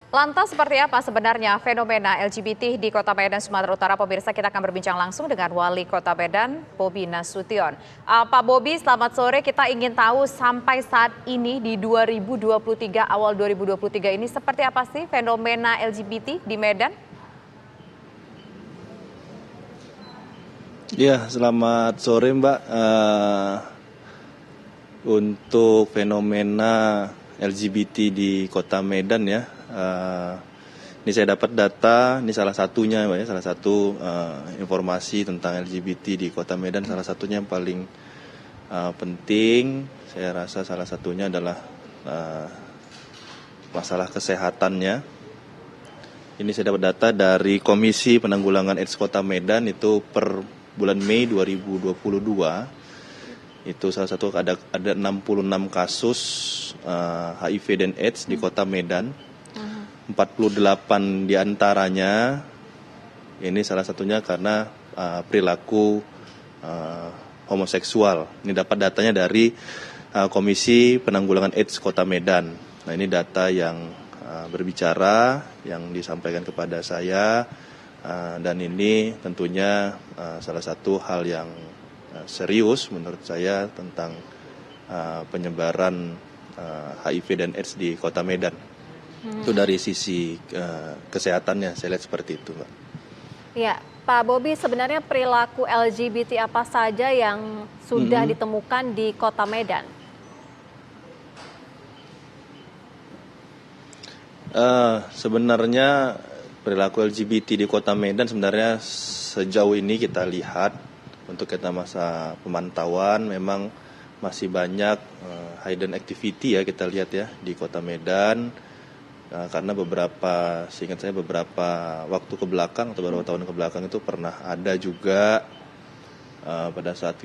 Lantas seperti apa sebenarnya fenomena LGBT di Kota Medan, Sumatera Utara? Pemirsa, kita akan berbincang langsung dengan Wali Kota Medan, Bobi Nasution. Pak Bobi, selamat sore. Kita ingin tahu sampai saat ini di 2023, awal 2023 ini seperti apa sih fenomena LGBT di Medan? Ya, selamat sore Mbak. Untuk fenomena LGBT di Kota Medan ya, ini saya dapat data, ini salah satunya Mbak ya, salah satu informasi tentang LGBT di Kota Medan, salah satunya yang paling penting, saya rasa salah satunya adalah masalah kesehatannya. Ini saya dapat data dari Komisi Penanggulangan AIDS Kota Medan itu per bulan Mei 2022 itu salah satu ada 66 kasus HIV dan AIDS di Kota Medan. 48 diantaranya ini salah satunya karena perilaku homoseksual. Ini dapat datanya dari Komisi Penanggulangan AIDS Kota Medan. Nah, ini data yang berbicara yang disampaikan kepada saya. Dan ini tentunya salah satu hal yang serius menurut saya tentang penyebaran HIV dan AIDS di Kota Medan. Itu dari sisi kesehatannya, saya lihat seperti itu, Mbak. Ya, Pak Bobi, sebenarnya perilaku LGBT apa saja yang sudah ditemukan di Kota Medan? Sebenarnya perilaku LGBT di Kota Medan sebenarnya sejauh ini kita lihat untuk kita masa pemantauan memang masih banyak hidden activity ya kita lihat ya di Kota Medan, karena seingat saya beberapa waktu ke belakang atau beberapa tahun ke belakang itu pernah ada juga pada saat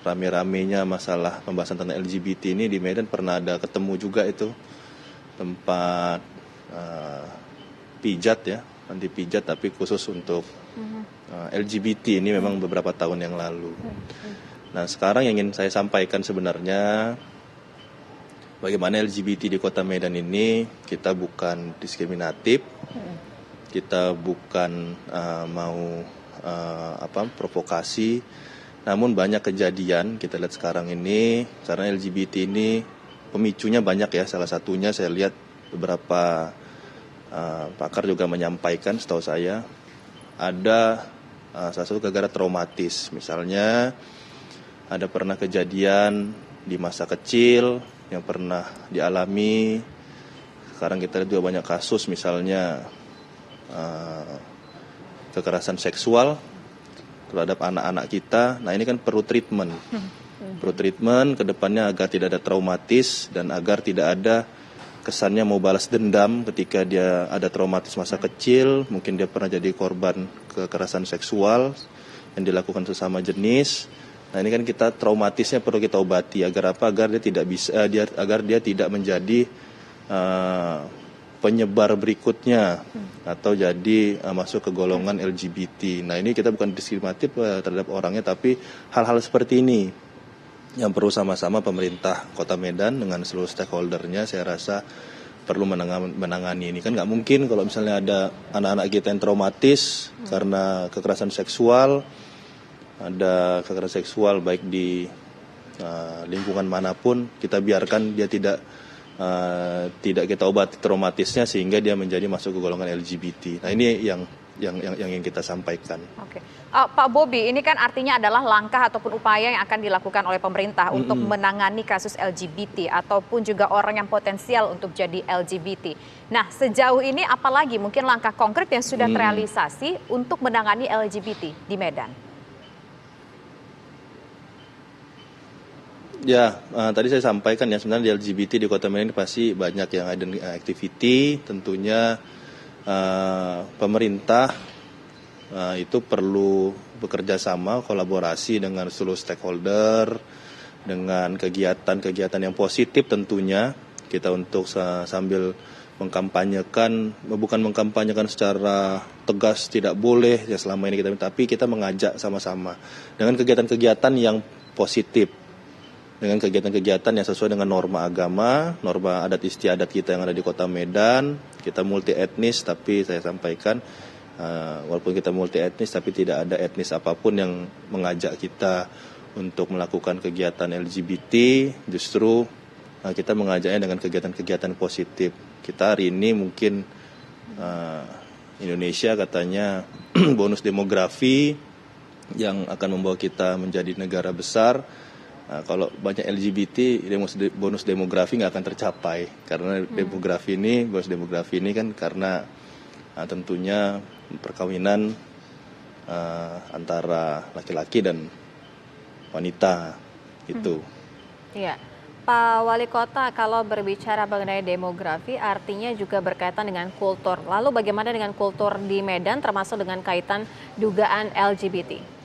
rame-ramenya masalah pembahasan tentang LGBT ini di Medan pernah ada ketemu juga itu tempat pijat ya, anti pijat tapi khusus untuk LGBT ini memang beberapa tahun yang lalu. Nah, sekarang yang ingin saya sampaikan sebenarnya bagaimana LGBT di Kota Medan ini kita bukan diskriminatif, kita bukan mau provokasi, namun banyak kejadian kita lihat sekarang ini karena LGBT ini pemicunya banyak ya. Salah satunya saya lihat beberapa pakar juga menyampaikan, setahu saya ada salah satu gara-gara traumatis. Misalnya ada pernah kejadian di masa kecil yang pernah dialami. Sekarang kita lihat juga banyak kasus misalnya kekerasan seksual terhadap anak-anak kita. Nah, ini kan perlu treatment. Perlu treatment ke depannya agar tidak ada traumatis dan agar tidak ada kesannya mau balas dendam ketika dia ada traumatis masa kecil, mungkin dia pernah jadi korban kekerasan seksual yang dilakukan sesama jenis. Nah, ini kan kita traumatisnya perlu kita obati agar apa? Agar dia tidak menjadi penyebar berikutnya atau jadi masuk ke golongan LGBT. Nah, ini kita bukan diskriminatif terhadap orangnya, tapi hal-hal seperti ini yang perlu sama-sama pemerintah Kota Medan dengan seluruh stakeholdernya saya rasa perlu menangani ini. Kan nggak mungkin kalau misalnya ada anak-anak kita yang traumatis karena kekerasan seksual, ada kekerasan seksual baik di lingkungan manapun, kita biarkan dia tidak kita obati traumatisnya sehingga dia menjadi masuk ke golongan LGBT. Nah, ini yang ingin kita sampaikan. Oke. Pak Bobi, ini kan artinya adalah langkah ataupun upaya yang akan dilakukan oleh pemerintah untuk menangani kasus LGBT ataupun juga orang yang potensial untuk jadi LGBT. Nah, sejauh ini apalagi mungkin langkah konkret yang sudah terrealisasi untuk menangani LGBT di Medan? Ya, tadi saya sampaikan ya sebenarnya di LGBT di Kota Medan ini pasti banyak yang ada activity, tentunya pemerintah itu perlu bekerja sama, kolaborasi dengan seluruh stakeholder, dengan kegiatan-kegiatan yang positif tentunya kita untuk sambil mengkampanyekan, bukan mengkampanyekan secara tegas tidak boleh ya selama ini kita, tapi kita mengajak sama-sama dengan kegiatan-kegiatan yang positif. dengan kegiatan-kegiatan yang sesuai dengan norma agama, norma adat istiadat kita yang ada di Kota Medan. Kita multi etnis, tapi saya sampaikan walaupun kita multi etnis, tapi tidak ada etnis apapun yang mengajak kita untuk melakukan kegiatan LGBT. Justru kita mengajaknya dengan kegiatan-kegiatan positif. Kita hari ini mungkin Indonesia katanya bonus demografi yang akan membawa kita menjadi negara besar. Nah, kalau banyak LGBT, bonus demografi nggak akan tercapai karena bonus demografi ini kan karena tentunya perkawinan antara laki-laki dan wanita itu. Iya. Pak Wali Kota, kalau berbicara mengenai demografi artinya juga berkaitan dengan kultur. Lalu bagaimana dengan kultur di Medan termasuk dengan kaitan dugaan LGBT?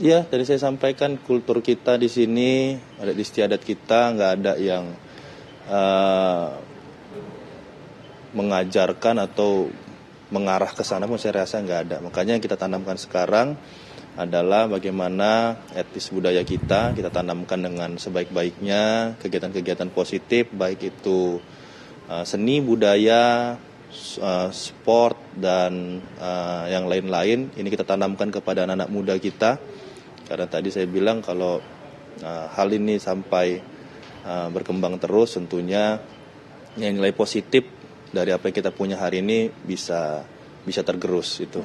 Iya, tadi saya sampaikan kultur kita di sini, adat istiadat kita nggak ada yang mengajarkan atau mengarah ke sana pun saya rasa nggak ada. Makanya yang kita tanamkan sekarang adalah bagaimana etis budaya kita tanamkan dengan sebaik-baiknya, kegiatan-kegiatan positif, baik itu seni, budaya, sport, dan yang lain-lain. Ini kita tanamkan kepada anak-anak muda kita. Karena tadi saya bilang kalau hal ini sampai berkembang terus, tentunya nilai positif dari apa yang kita punya hari ini bisa tergerus itu.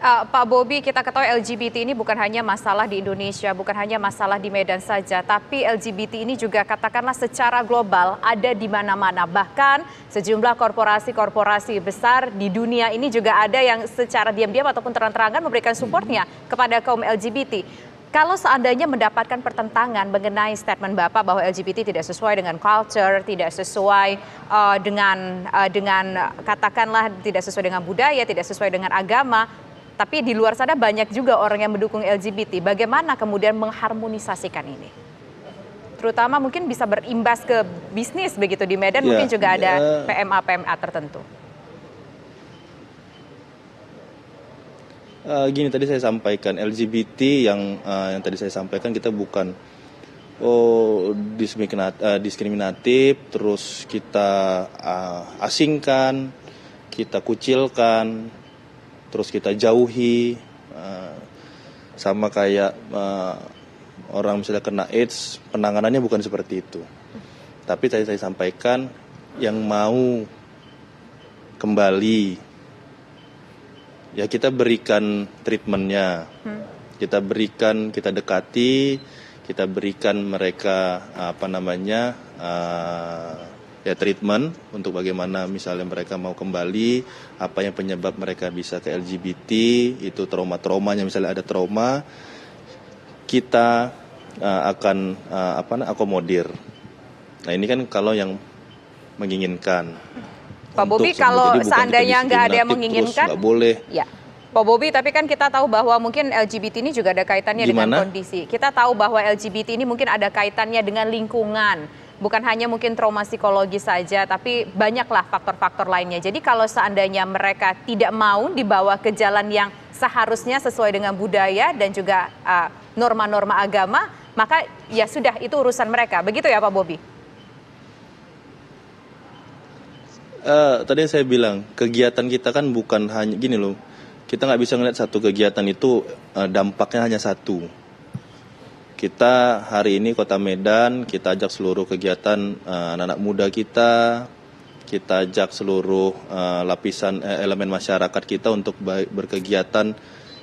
Pak Bobi, kita ketahui LGBT ini bukan hanya masalah di Indonesia, bukan hanya masalah di Medan saja, tapi LGBT ini juga katakanlah secara global ada di mana-mana. Bahkan sejumlah korporasi-korporasi besar di dunia ini juga ada yang secara diam-diam ataupun terang-terangan memberikan supportnya kepada kaum LGBT. Kalau seandainya mendapatkan pertentangan mengenai statement Bapak bahwa LGBT tidak sesuai dengan culture, tidak sesuai dengan katakanlah tidak sesuai dengan budaya, tidak sesuai dengan agama, tapi di luar sana banyak juga orang yang mendukung LGBT. Bagaimana kemudian mengharmonisasikan ini? Terutama mungkin bisa berimbas ke bisnis begitu di Medan, mungkin juga ada PMA tertentu. Gini, tadi saya sampaikan LGBT yang tadi saya sampaikan kita bukan diskriminatif, terus kita asingkan, kita kucilkan, terus kita jauhi, sama kayak orang misalnya kena AIDS, penanganannya bukan seperti itu. Tapi tadi saya sampaikan yang mau kembali, ya kita berikan treatmentnya, kita dekati, kita berikan mereka ya treatment untuk bagaimana misalnya mereka mau kembali, apa yang penyebab mereka bisa ke LGBT, itu trauma-traumanya, misalnya ada trauma, kita akan akomodir. Nah ini kan kalau yang menginginkan. Pak Bobi, kalau seandainya nggak ada yang menginginkan, nggak boleh. Ya, Pak Bobi, tapi kan kita tahu bahwa mungkin LGBT ini juga ada kaitannya dengan kondisi. Kita tahu bahwa LGBT ini mungkin ada kaitannya dengan lingkungan. Bukan hanya mungkin trauma psikologis saja, tapi banyaklah faktor-faktor lainnya. Jadi kalau seandainya mereka tidak mau dibawa ke jalan yang seharusnya sesuai dengan budaya dan juga norma-norma agama, maka ya sudah, itu urusan mereka. Begitu ya Pak Bobi? Tadi saya bilang, kegiatan kita kan bukan hanya gini loh, kita nggak bisa ngeliat satu kegiatan itu dampaknya hanya satu. Kita hari ini Kota Medan, kita ajak seluruh kegiatan anak-anak muda kita ajak seluruh lapisan elemen masyarakat kita untuk berkegiatan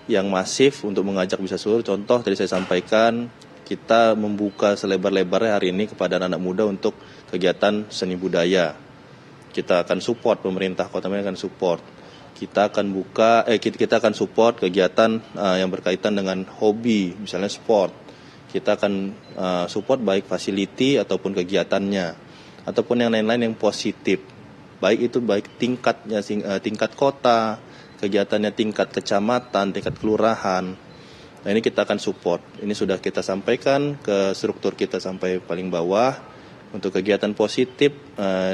yang masif untuk mengajak bisa seluruh. Contoh tadi saya sampaikan, kita membuka selebar-lebarnya hari ini kepada anak-anak muda untuk kegiatan seni budaya. Kita akan support, pemerintah Kota Medan akan support. Kita akan support kegiatan yang berkaitan dengan hobi, misalnya sport. Kita akan support baik facility ataupun kegiatannya, ataupun yang lain-lain yang positif. Baik tingkat kota, kegiatannya tingkat kecamatan, tingkat kelurahan. Nah ini kita akan support. Ini sudah kita sampaikan ke struktur kita sampai paling bawah. Untuk kegiatan positif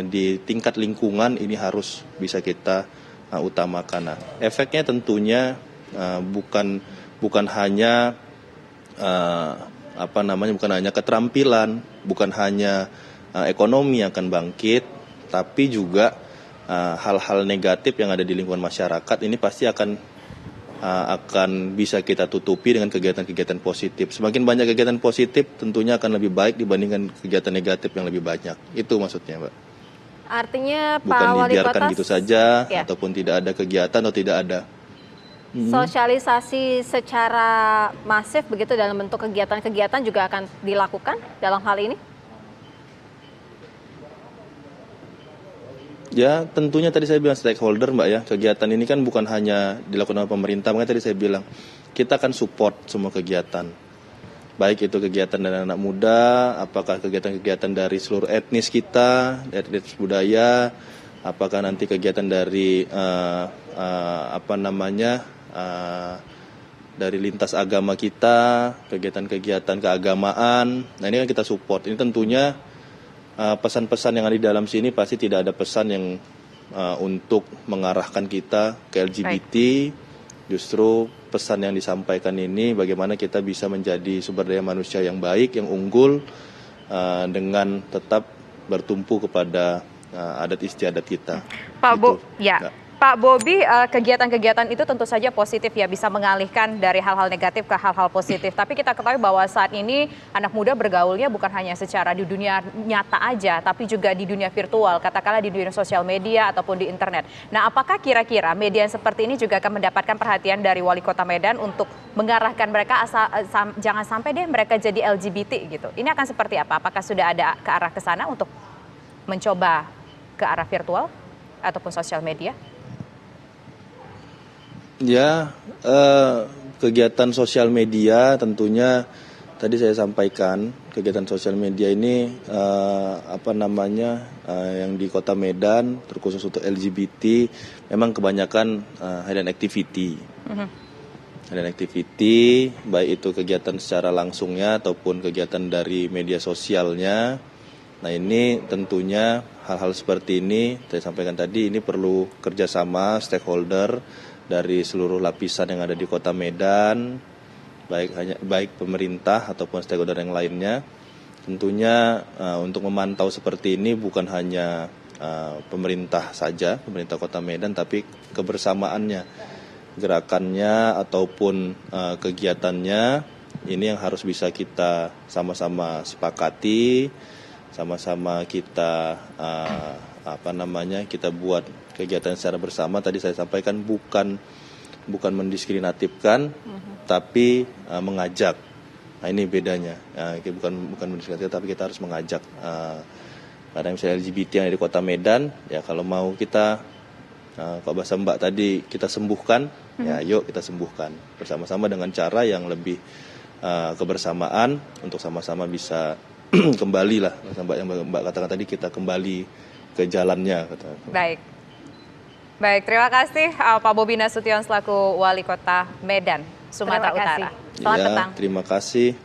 di tingkat lingkungan ini harus bisa kita utamakan. Nah, efeknya tentunya bukan hanya bukan hanya keterampilan, bukan hanya ekonomi yang akan bangkit, tapi juga hal-hal negatif yang ada di lingkungan masyarakat ini pasti akan bisa kita tutupi dengan kegiatan-kegiatan positif. Semakin banyak kegiatan positif tentunya akan lebih baik dibandingkan kegiatan negatif yang lebih banyak. Itu maksudnya, Mbak. Artinya Pak Bukan Wali dibiarkan Kota gitu saja, ya, ataupun tidak ada kegiatan atau tidak ada. sosialisasi secara masif begitu dalam bentuk kegiatan-kegiatan juga akan dilakukan dalam hal ini? Ya, tentunya tadi saya bilang stakeholder, Mbak ya. Kegiatan ini kan bukan hanya dilakukan oleh pemerintah, makanya tadi saya bilang kita akan support semua kegiatan. Baik itu kegiatan dari anak muda, apakah kegiatan-kegiatan dari seluruh etnis kita, etnis budaya, apakah nanti kegiatan dari dari lintas agama kita, kegiatan-kegiatan keagamaan. Nah, ini kan kita support. Ini tentunya pesan-pesan yang ada di dalam sini pasti tidak ada pesan yang untuk mengarahkan kita ke LGBT. Justru pesan yang disampaikan ini bagaimana kita bisa menjadi sumber daya manusia yang baik, yang unggul, dengan tetap bertumpu kepada adat istiadat kita. Pak Gitu. Ya. Pak Bobi, kegiatan-kegiatan itu tentu saja positif ya, bisa mengalihkan dari hal-hal negatif ke hal-hal positif. Tapi kita ketahui bahwa saat ini anak muda bergaulnya bukan hanya secara di dunia nyata aja, tapi juga di dunia virtual, katakanlah di dunia sosial media ataupun di internet. Nah, apakah kira-kira media seperti ini juga akan mendapatkan perhatian dari Wali Kota Medan untuk mengarahkan mereka jangan sampai deh mereka jadi LGBT gitu. Ini akan seperti apa? Apakah sudah ada ke arah ke sana untuk mencoba ke arah virtual ataupun sosial media? Ya, kegiatan sosial media tentunya tadi saya sampaikan kegiatan sosial media ini yang di Kota Medan terkhusus untuk LGBT memang kebanyakan hidden activity. Hidden activity baik itu kegiatan secara langsungnya ataupun kegiatan dari media sosialnya. Nah, ini tentunya hal-hal seperti ini saya sampaikan tadi ini perlu kerjasama stakeholder dari seluruh lapisan yang ada di Kota Medan, baik pemerintah ataupun stakeholder yang lainnya. Tentunya untuk memantau seperti ini bukan hanya pemerintah saja, pemerintah Kota Medan, tapi kebersamaannya, gerakannya ataupun kegiatannya ini yang harus bisa kita sama-sama sepakati, sama-sama kita kita buat kegiatan secara bersama. Tadi saya sampaikan bukan mendiskriminatifkan, tapi mengajak. Nah, ini bedanya. Bukan mendiskriminatif, tapi kita harus mengajak. Karena misalnya LGBT yang ada di Kota Medan, ya kalau mau kita, kalau bahasa Mbak tadi kita sembuhkan, ya yuk kita sembuhkan bersama-sama dengan cara yang lebih kebersamaan untuk sama-sama bisa kembali lah, Mbak katakan tadi kita kembali ke jalannya. Baik, terima kasih Pak Bobi Nasution selaku Wali Kota Medan, Sumatera Utara. Selamat petang. Terima kasih.